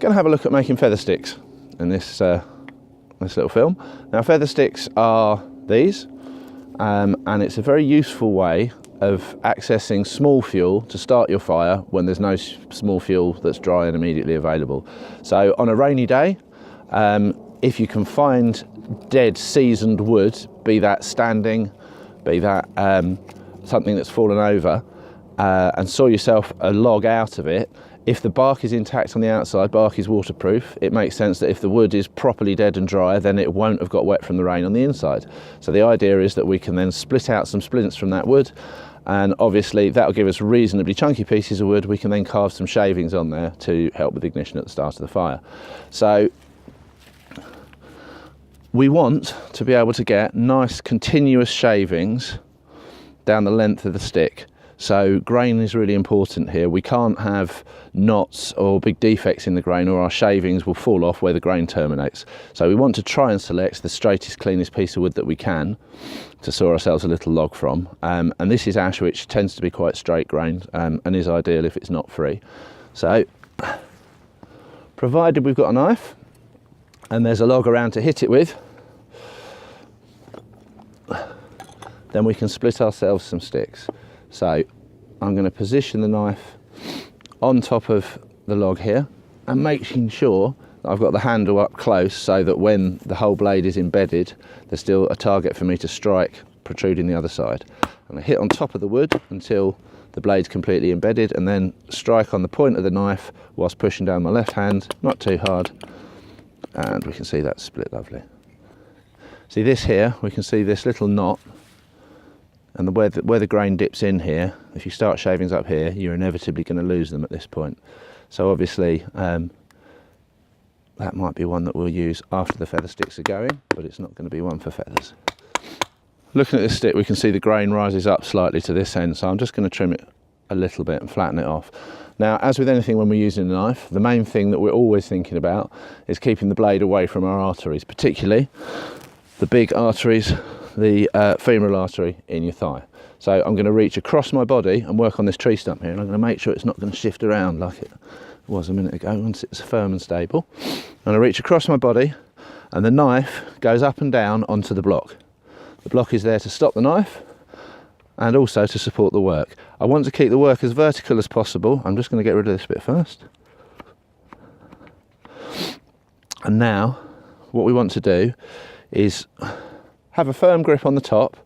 going to have a look at making feather sticks in this little film. Now, feather sticks are these, and it's a very useful way of accessing small fuel to start your fire when there's no small fuel that's dry and immediately available. So on a rainy day, if you can find dead seasoned wood, be that standing, be that something that's fallen over, and saw yourself a log out of it, if the bark is intact on the outside, bark is waterproof, it makes sense that if the wood is properly dead and dry, then it won't have got wet from the rain on the inside. So the idea is that we can then split out some splints from that wood, and obviously that'll give us reasonably chunky pieces of wood. We can then carve some shavings on there to help with ignition at the start of the fire. So we want to be able to get nice continuous shavings down the length of the stick. So grain is really important here. We can't have knots or big defects in the grain, or our shavings will fall off where the grain terminates. So we want to try and select the straightest, cleanest piece of wood that we can to saw ourselves a little log from. And this is ash, which tends to be quite straight grained, and is ideal if it's not free. So provided we've got a knife and there's a log around to hit it with, then we can split ourselves some sticks. So I'm going to position the knife on top of the log here and making sure that I've got the handle up close so that when the whole blade is embedded, there's still a target for me to strike protruding the other side. I'm going to hit on top of the wood until the blade's completely embedded, and then strike on the point of the knife whilst pushing down my left hand, not too hard, and we can see that split lovely. See this here, we can see this little knot, and where the grain dips in here, if you start shavings up here, you're inevitably going to lose them at this point. So obviously that might be one that we'll use after the feather sticks are going, but it's not going to be one for feathers. Looking at this stick, we can see the grain rises up slightly to this end, so I'm just going to trim it a little bit and flatten it off. Now, as with anything when we're using a knife, the main thing that we're always thinking about is keeping the blade away from our arteries, particularly the big arteries, the femoral artery in your thigh. So I'm going to reach across my body and work on this tree stump here, and I'm going to make sure it's not going to shift around like it was a minute ago once it's firm and stable. I'm going to reach across my body, and the knife goes up and down onto the block. The block is there to stop the knife and also to support the work. I want to keep the work as vertical as possible. I'm just going to get rid of this bit first. And now what we want to do is have a firm grip on the top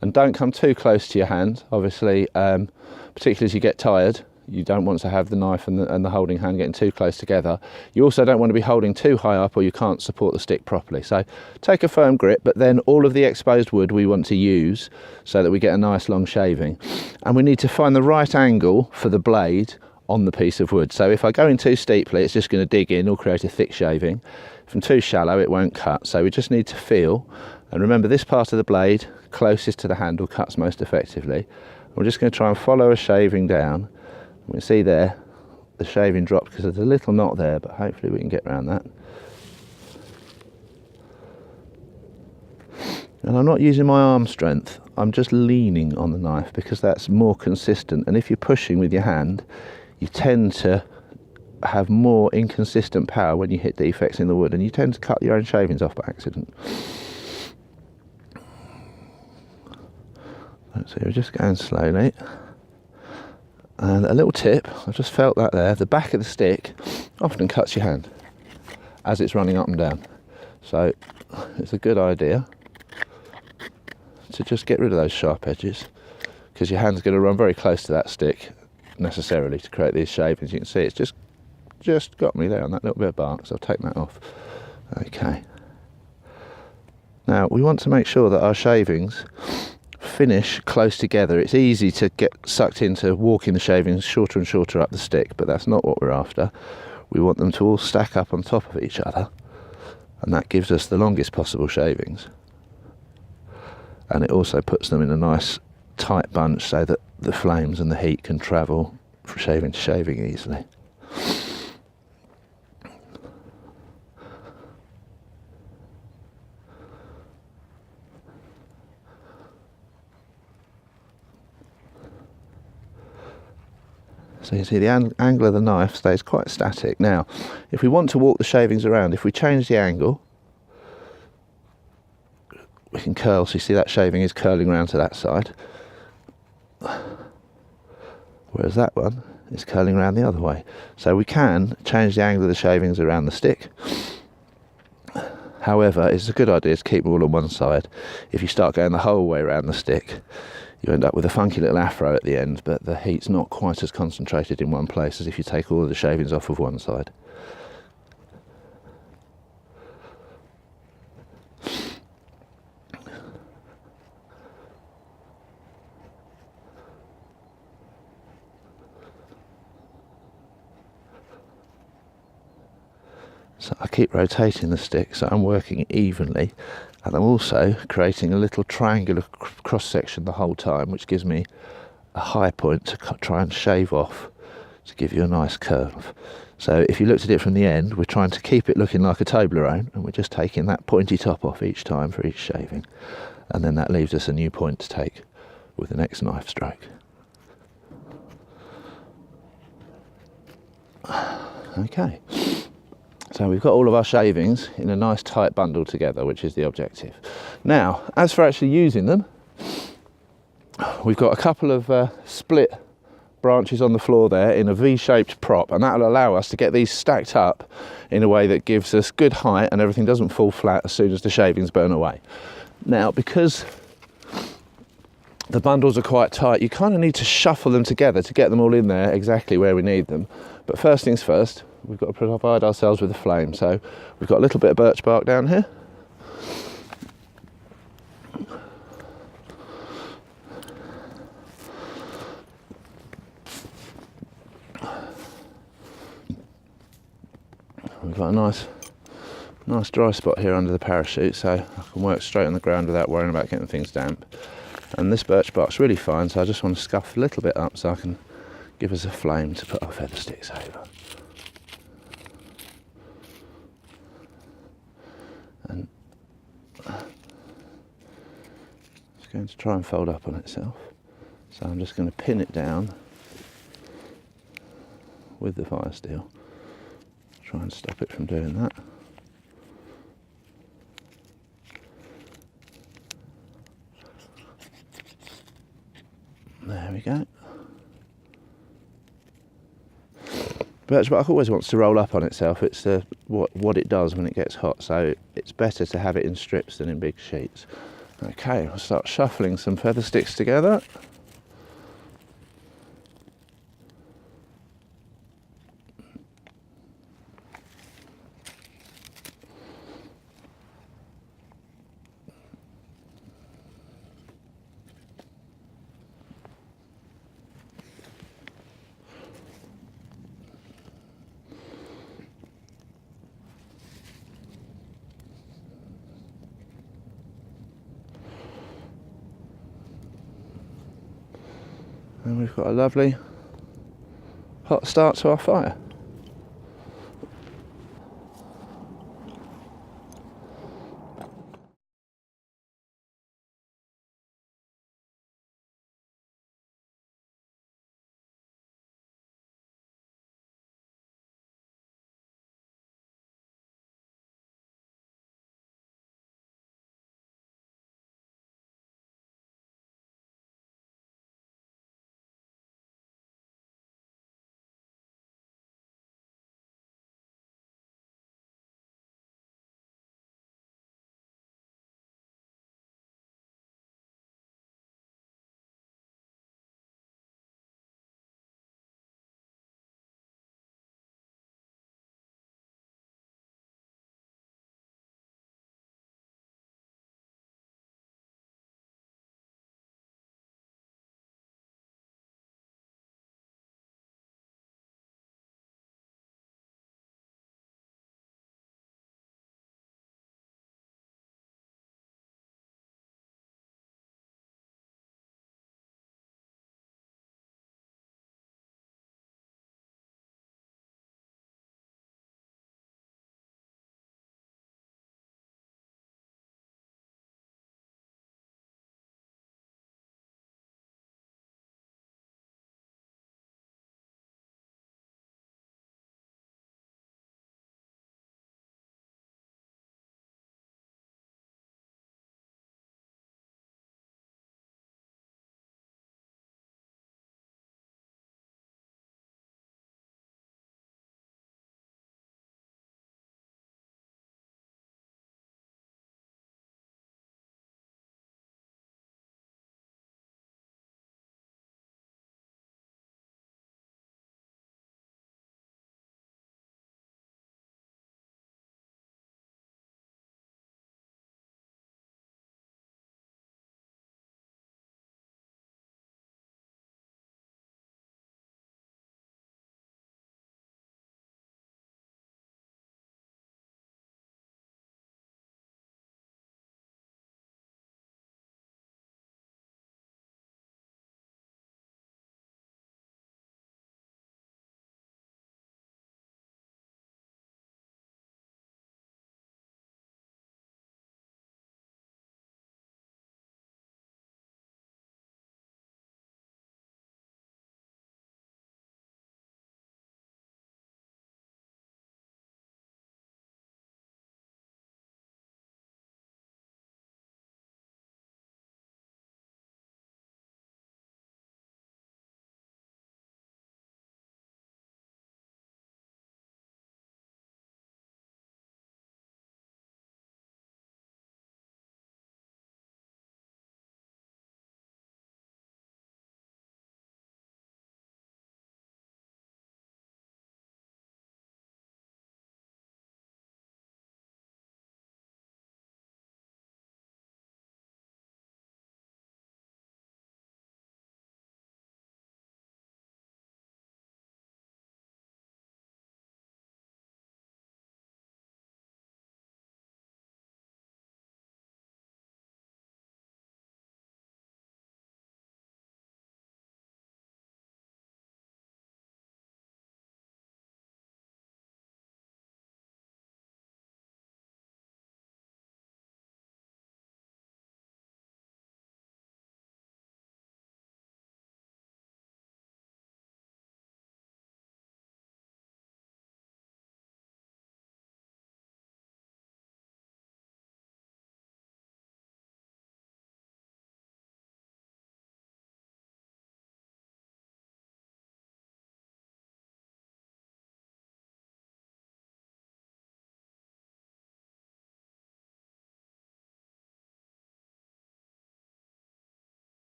and don't come too close to your hand. Obviously, particularly as you get tired, you don't want to have the knife and the holding hand getting too close together. You also don't want to be holding too high up, or you can't support the stick properly. So take a firm grip, but then all of the exposed wood we want to use so that we get a nice long shaving. And we need to find the right angle for the blade on the piece of wood. So if I go in too steeply, it's just going to dig in or create a thick shaving. If I'm too shallow, it won't cut. So we just need to feel, and remember this part of the blade closest to the handle cuts most effectively. We're just going to try and follow a shaving down. We can see there the shaving dropped because there's a little knot there, but hopefully we can get around that. And I'm not using my arm strength, I'm just leaning on the knife because that's more consistent. And if you're pushing with your hand, you tend to have more inconsistent power when you hit defects in the wood, and you tend to cut your own shavings off by accident. So we're just going slowly. And a little tip, I just felt that there, the back of the stick often cuts your hand as it's running up and down. So it's a good idea to just get rid of those sharp edges, because your hand's going to run very close to that stick necessarily to create these shavings. You can see it's just got me there on that little bit of bark, so I'll take that off. Okay. Now we want to make sure that our shavings finish close together. It's easy to get sucked into walking the shavings shorter and shorter up the stick, but that's not what we're after. We want them to all stack up on top of each other, and that gives us the longest possible shavings. And it also puts them in a nice tight bunch so that the flames and the heat can travel from shaving to shaving easily. So you see the angle of the knife stays quite static. Now, if we want to walk the shavings around, if we change the angle, we can curl. So you see that shaving is curling around to that side, whereas that one is curling around the other way. So we can change the angle of the shavings around the stick. However, it's a good idea to keep them all on one side. If you start going the whole way around the stick, you end up with a funky little afro at the end, but the heat's not quite as concentrated in one place as if you take all of the shavings off of one side. So I keep rotating the stick so I'm working evenly, and I'm also creating a little triangular cross section the whole time, which gives me a high point to try and shave off to give you a nice curve. So if you looked at it from the end, we're trying to keep it looking like a Toblerone, and we're just taking that pointy top off each time for each shaving, and then that leaves us a new point to take with the next knife stroke. Okay. So we've got all of our shavings in a nice tight bundle together, which is the objective. Now, as for actually using them, we've got a couple of split branches on the floor there in a V-shaped prop, and that will allow us to get these stacked up in a way that gives us good height and everything doesn't fall flat as soon as the shavings burn away. Now, because the bundles are quite tight, you kind of need to shuffle them together to get them all in there exactly where we need them. But first things first, we've got to provide ourselves with a flame. So we've got a little bit of birch bark down here. We've got a nice dry spot here under the parachute, so I can work straight on the ground without worrying about getting things damp. And this birch bark's really fine, so I just want to scuff a little bit up so I can give us a flame to put our feather sticks over. And it's going to try and fold up on itself, so I'm just going to pin it down with the fire steel, try and stop it from doing that. There we go. Birch bark always wants to roll up on itself. It's what it does when it gets hot, so it's better to have it in strips than in big sheets. Okay, I'll start shuffling some feather sticks together. And we've got a lovely hot start to our fire.